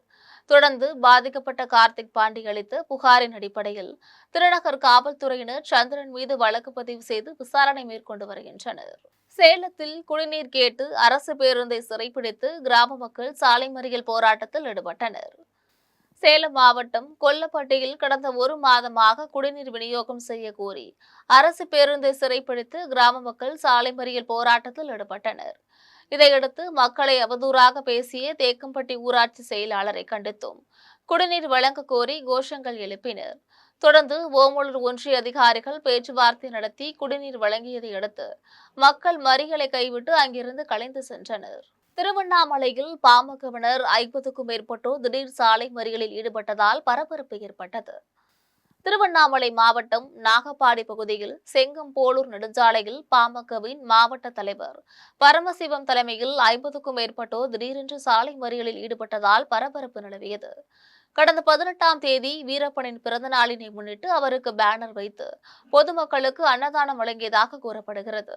தொடர்ந்து பாதிக்கப்பட்ட கார்த்திக் பாண்டி அளித்த புகாரின் அடிப்படையில் திருநகர் காவல்துறையினர் சந்திரன் மீது வழக்கு பதிவு செய்து விசாரணை மேற்கொண்டு வருகின்றனர். சேலத்தில் குடிநீர் கேட்டு அரசு பேருந்தை சிறைப்பிடித்து கிராம மக்கள் சாலை மறியல் போராட்டத்தில் ஈடுபட்டனர். சேலம் மாவட்டம் கொல்லப்பட்டியில் கடந்த 1 மாதமாக குடிநீர் விநியோகம் செய்ய கோரி அரசு பேருந்தை சிறைப்பிடித்து கிராம மக்கள் சாலை மறியல் போராட்டத்தில் ஈடுபட்டனர். இதையடுத்து மக்களை அவதூறாக பேசிய தேக்கம்பட்டி ஊராட்சி செயலாளரை கண்டித்தும் குடிநீர் வழங்க கோரி கோஷங்கள் எழுப்பினர். தொடர்ந்து ஓமலூர் ஒன்றிய அதிகாரிகள் பேச்சுவார்த்தை நடத்தி குடிநீர் வழங்கியதை அடுத்து மக்கள் மறியலை கைவிட்டு அங்கிருந்து கலைந்து சென்றனர். திருவண்ணாமலையில் பாமகவினர் 50க்கும் மேற்பட்டோர் திடீர் சாலை மறியலில் ஈடுபட்டதால் பரபரப்பு ஏற்பட்டது. திருவண்ணாமலை மாவட்டம் நாகப்பாடி பகுதியில் செங்கம்போலூர் நெடுஞ்சாலையில் பாமகவின் மாவட்ட தலைவர் பரமசிவம் தலைமையில் 50க்கும் மேற்பட்டோர் திடீரென்று சாலை மறியலில் ஈடுபட்டதால் பரபரப்பு நிலவியது. கடந்த 18ஆம் தேதி வீரப்பனின் பிறந்த நாளினை முன்னிட்டு அவருக்கு பேனர் வைத்து பொதுமக்களுக்கு அன்னதானம் வழங்கியதாக கூறப்படுகிறது.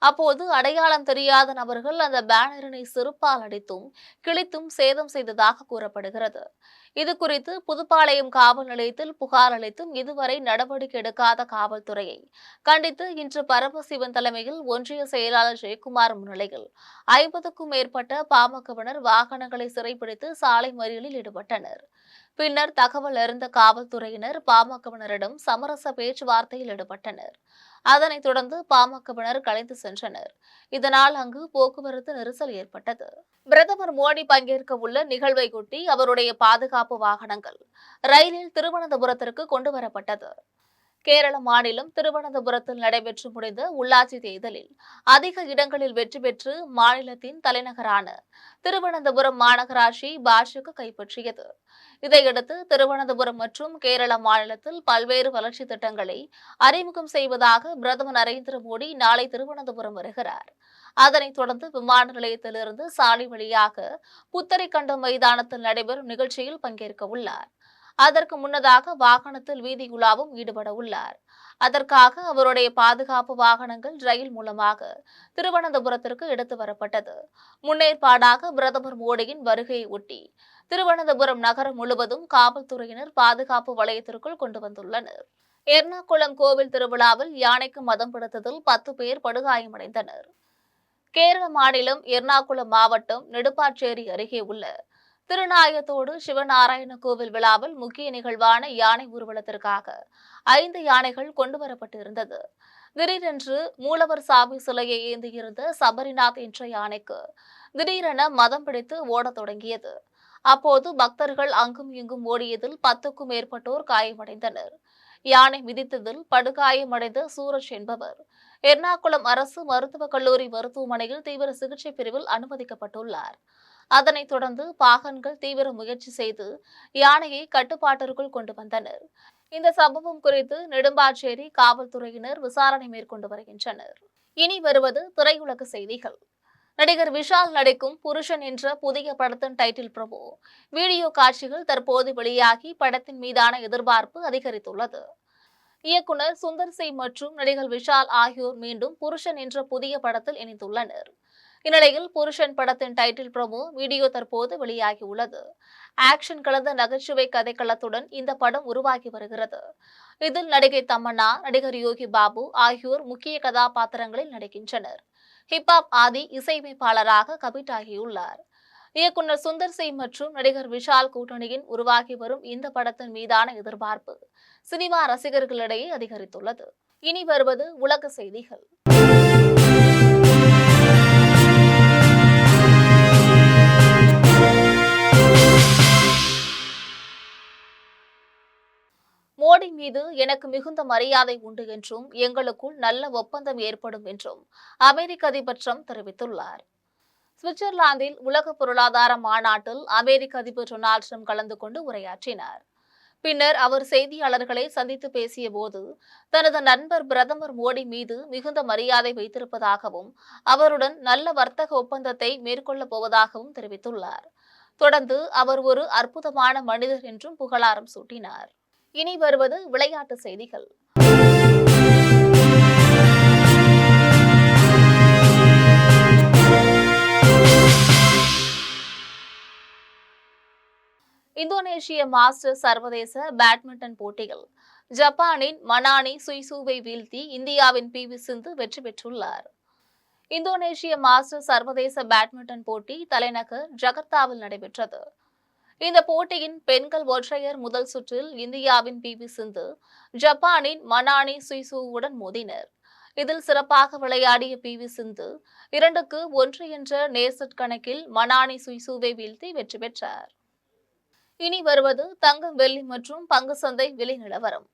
அப்போது அடையாளம் தெரியாத நபர்கள் அந்த பேனரினை செருப்பால் அடித்தும் கிழித்தும் சேதம் செய்ததாக கூறப்படுகிறது. இதுகுறித்து புதுப்பாளையம் காவல் நிலையத்தில் புகார் அளித்தும் இதுவரை நடவடிக்கை எடுக்காத காவல்துறையை கண்டித்து இன்று பரமசிவன் தலைமையில் ஒன்றிய செயலாளர் ஜெயக்குமார் முன்னிலையில் 50க்கும் மேற்பட்ட பாமகவினர் வாகனங்களை சிறைப்பிடித்து சாலை மறியலில் ஈடுபட்டனர். பின்னர் தகவல் அறிந்த காவல்துறையினர் பாமகவினரிடம் சமரச பேச்சுவார்த்தையில் ஈடுபட்டனர். அதனைத் தொடர்ந்து பாமகவினர் கலைந்து சென்றனர். இதனால் அங்கு போக்குவரத்து நெரிசல் ஏற்பட்டது. பிரதமர் மோடி பங்கேற்க உள்ள நிகழ்வை ஒட்டி அவருடைய பாதுகாப்பு வாகனங்கள் ரயிலில் திருவனந்தபுரத்திற்கு கொண்டு வரப்பட்டது. கேரள மாநிலம் திருவனந்தபுரத்தில் நடைபெற்று முடிந்த உள்ளாட்சி தேர்தலில் அதிக இடங்களில் வெற்றி பெற்று மாநிலத்தின் தலைநகரான திருவனந்தபுரம் மாநகராட்சி பாஜக கைப்பற்றியது. இதையடுத்து திருவனந்தபுரம் மற்றும் கேரள மாநிலத்தில் பல்வேறு வளர்ச்சி திட்டங்களை அறிமுகம் செய்வதாக பிரதமர் நரேந்திர மோடி நாளை திருவனந்தபுரம் வருகிறார். அதனைத் தொடர்ந்து விமான நிலையத்திலிருந்து சாலை வழியாக புத்தரிக்கண்டம் மைதானத்தில் நடைபெறும் நிகழ்ச்சியில் பங்கேற்க உள்ளார். அதற்கு முன்னதாக வாகனத்தில் வீதி உலாவும் ஈடுபட உள்ளார். அதற்காக அவருடைய பாதுகாப்பு வாகனங்கள் ரயில் மூலமாக திருவனந்தபுரத்திற்கு எடுத்து வரப்பட்டது. முன்னேற்பாடாக பிரதமர் மோடியின் வருகையை ஒட்டி திருவனந்தபுரம் நகரம் முழுவதும் காவல்துறையினர் பாதுகாப்பு வளையத்திற்குள் கொண்டு வந்துள்ளனர். எர்ணாகுளம் கோவில் திருவிழாவில் யானைக்கு மதம் பிடித்ததில் 10 பேர் படுகாயமடைந்தனர். கேரள மாநிலம் எர்ணாகுளம் மாவட்டம் நெடுப்பாச்சேரி அருகே உள்ள திருநாயத்தோடு சிவநாராயண கோவில் விழாவில் முக்கிய நிகழ்வான யானை ஊர்வலத்திற்காக 5 யானைகள் கொண்டுவரப்பட்டிருந்தது. திடீரென்று மூலவர் சாமி சிலையை ஏந்தியிருந்த சபரிநாத் என்ற யானைக்கு திடீரென மதம் பிடித்து ஓடத் தொடங்கியது. அப்போது பக்தர்கள் அங்கும் இங்கும் ஓடியதில் 10க்கும் மேற்பட்டோர் காயமடைந்தனர். யானை மிதித்ததில் படுகாயமடைந்த சூரஜ் என்பவர் எர்ணாகுளம் அரசு மருத்துவக் கல்லூரி மருத்துவமனையில் தீவிர சிகிச்சை பிரிவில் அனுமதிக்கப்பட்டுள்ளார். அதனைத் தொடர்ந்து பாகன்கள் தீவிர முயற்சி செய்து யானையை கட்டுப்பாட்டிற்குள் கொண்டு வந்தனர். இந்த சம்பவம் குறித்து நெடும்பாச்சேரி காவல்துறையினர் விசாரணை மேற்கொண்டு வருகின்றனர். இனி வருவது திரையுலக செய்திகள். நடிகர் விஷால் நடிக்கும் புருஷன் என்ற புதிய படத்தின் டைட்டில் ப்ரோமோ வீடியோ காட்சிகள் தற்போது வெளியாகி படத்தின் மீதான எதிர்பார்ப்பு அதிகரித்துள்ளது. இயக்குனர் சுந்தர் சி மற்றும் நடிகர் விஷால் ஆகியோர் மீண்டும் புருஷன் என்ற புதிய படத்தில் இணைந்துள்ளனர். இந்நிலையில் புருஷன் படத்தின் டைட்டில் ப்ரோமோ வீடியோ தற்போது வெளியாகியுள்ளது. ஆக்ஷன் கலந்த நகைச்சுவை கதைக்களத்துடன் இந்த படம் உருவாகி வருகிறது. இதில் நடிகை தமன்னா, நடிகர் யோகி பாபு ஆகியோர் முக்கிய கதாபாத்திரங்களில் நடிக்கின்றனர். ஹிப்ஹாப் ஆதி இசையமைப்பாளராக கமிட் ஆகியுள்ளார். இயக்குனர் சுந்தர் சி மற்றும் நடிகர் விஷால் கூட்டணியின் உருவாகி வரும் இந்த படத்தின் மீதான எதிர்பார்ப்பு சினிமா ரசிகர்களிடையே அதிகரித்துள்ளது. இனி வருவது உலக செய்திகள். மோடி மீது எனக்கு மிகுந்த மரியாதை உண்டு என்றும் எங்களுக்குள் நல்ல ஒப்பந்தம் ஏற்படும் என்றும் அமெரிக்க அதிபர் ட்ரம்ப் தெரிவித்துள்ளார். சுவிட்சர்லாந்தில் உலக பொருளாதார மாநாட்டில் அமெரிக்க அதிபர் டொனால்டு ட்ரம்ப் கலந்து கொண்டு உரையாற்றினார். பின்னர் அவர் செய்தியாளர்களை சந்தித்து பேசிய போது தனது நண்பர் பிரதமர் மோடி மீது மிகுந்த மரியாதை வைத்திருப்பதாகவும் அவருடன் நல்ல வர்த்தக ஒப்பந்தத்தை மேற்கொள்ளப் போவதாகவும் தெரிவித்துள்ளார். தொடர்ந்து அவர் ஒரு அற்புதமான மனிதர் என்றும் புகழாரம் சூட்டினார். இனி வருவது விளையாட்டு செய்திகள். இந்தோனேஷிய மாஸ்டர்ஸ் சர்வதேச பேட்மிண்டன் போட்டியில் ஜப்பானின் மனானி சுய்சூவை வீழ்த்தி இந்தியாவின் PV சிந்து வெற்றி பெற்றுள்ளார். இந்தோனேஷிய மாஸ்டர்ஸ் சர்வதேச பேட்மிண்டன் போட்டி தலைநகர் ஜகர்த்தாவில் நடைபெற்றது. இந்த போட்டியின் பெண்கள் ஒற்றையர் முதல் சுற்றில் இந்தியாவின் PV சிந்து ஜப்பானின் மனானி சுய்சூவுடன் மோதினர். இதில் சிறப்பாக விளையாடிய PV சிந்து 2-1 என்ற நேர்செட் கணக்கில் மனானி சுய்சூவை வீழ்த்தி வெற்றி பெற்றார். இனி வருவது தங்கம், வெள்ளி மற்றும் பங்கு சந்தை விலை நிலவரம்.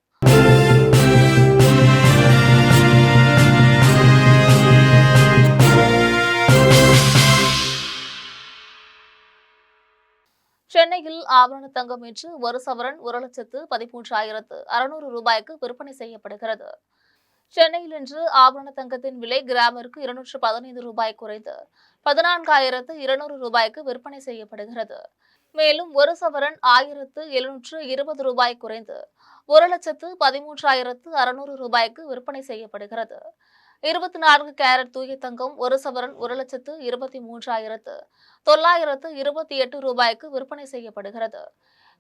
சென்னையில் ஆபரண தங்கம் இன்று ஒரு சவரன் 1,13,600 ரூபாய்க்கு விற்பனை செய்யப்படுகிறது. சென்னையில் இன்று ஆபரண தங்கத்தின் விலை கிராமிற்கு 215 ரூபாய் குறைந்து 14,200 ரூபாய்க்கு விற்பனை செய்யப்படுகிறது. மேலும் ஒரு சவரன் 1,720 ரூபாய் குறைந்து 1,13,600 ரூபாய்க்கு விற்பனை செய்யப்படுகிறது. 24 கேரட் தூய தங்கம் ஒரு சவரன் 1,23,928 ரூபாய்க்கு விற்பனை செய்யப்படுகிறது.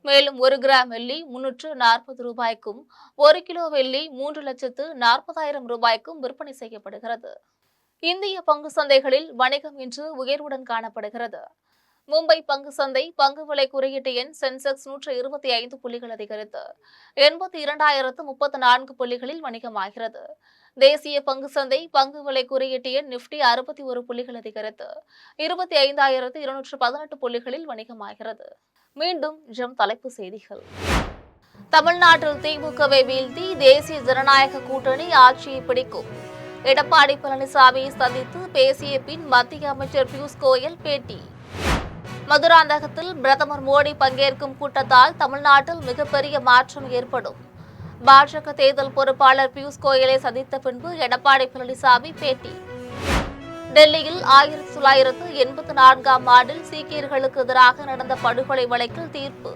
மேலும் 1 கிராம் வெள்ளி 340 ரூபாய்க்கும் 1 கிலோ வெள்ளி 3,40,000 ரூபாய்க்கும் விற்பனை செய்யப்படுகிறது. இந்திய பங்கு சந்தைகளில் வணிகம் இன்று உயர்வுடன் காணப்படுகிறது. மும்பை பங்கு சந்தை பங்கு விலை குறியீட்டு எண் சென்செக்ஸ் 125 புள்ளிகள் அதிகரித்து 82,034 புள்ளிகளில் வணிகமாகிறது. தேசிய பங்கு சந்தை பங்கு விலை குறியீட்டு எண் நிப்டி 61 புள்ளிகள் அதிகரித்து 25,218 புள்ளிகளில் வணிகமாகிறது. மீண்டும் தலைப்பு செய்திகள். தமிழ்நாட்டில் திமுகவை வீழ்த்தி தேசிய ஜனநாயக கூட்டணி ஆட்சியை பிடிக்கும். எடப்பாடி பழனிசாமியை சந்தித்து பேசிய பின் மத்திய அமைச்சர் பியூஷ் கோயல் பேட்டி. மதுராந்தகத்தில் பிரதமர் மோடி பங்கேற்கும் கூட்டத்தால் தமிழ்நாட்டில் மிகப்பெரிய மாற்றம் ஏற்படும். பாஜக தேர்தல் பொறுப்பாளர் பியூஷ் கோயலை சந்தித்த பின்பு எடப்பாடி பழனிசாமி பேட்டி. டெல்லியில் 1984ஆம் ஆண்டில் சீக்கியர்களுக்கு எதிராக நடந்த படுகொலை வழக்கில் தீர்ப்பு.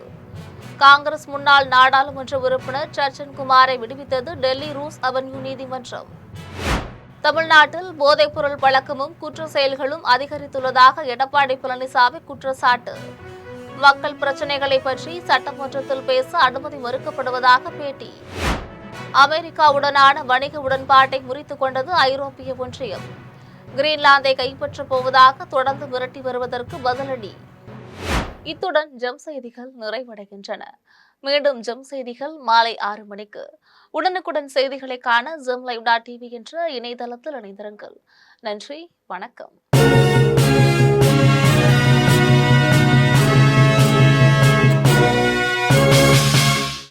காங்கிரஸ் முன்னாள் நாடாளுமன்ற உறுப்பினர் சர்ச்சன் குமாரை விடுவித்தது டெல்லி ரூஸ் அவென்யூ நீதிமன்றம். தமிழ்நாட்டில் போதைப்பொருள் பழக்கமும் குற்ற செயல்களும் அதிகரித்துள்ளதாக எடப்பாடி பழனிசாமி குற்றச்சாட்டு. மக்கள் பிரச்சினைகளை பற்றி சட்டமன்றத்தில் பேச அனுமதி மறுக்கப்படுவதாக பேட்டி. அமெரிக்காவுடனான வணிக உடன்பாட்டை முறித்துக் கொண்டது ஐரோப்பிய ஒன்றியம். கிரீன்லாந்தை கைப்பற்றப் போவதாக தொடர்ந்து மிரட்டி வருவதற்கு பதிலடி. இத்துடன் ஜெம் செய்திகள் நிறைவடைகின்றன. மீண்டும் ஜெம் செய்திகள் மாலை 6 மணிக்கு. உடனுக்குடன் செய்திகளை காண ஜெம் லைவ்.tv என்ற இணையதளத்தில் இணைந்திருங்கள். நன்றி, வணக்கம்.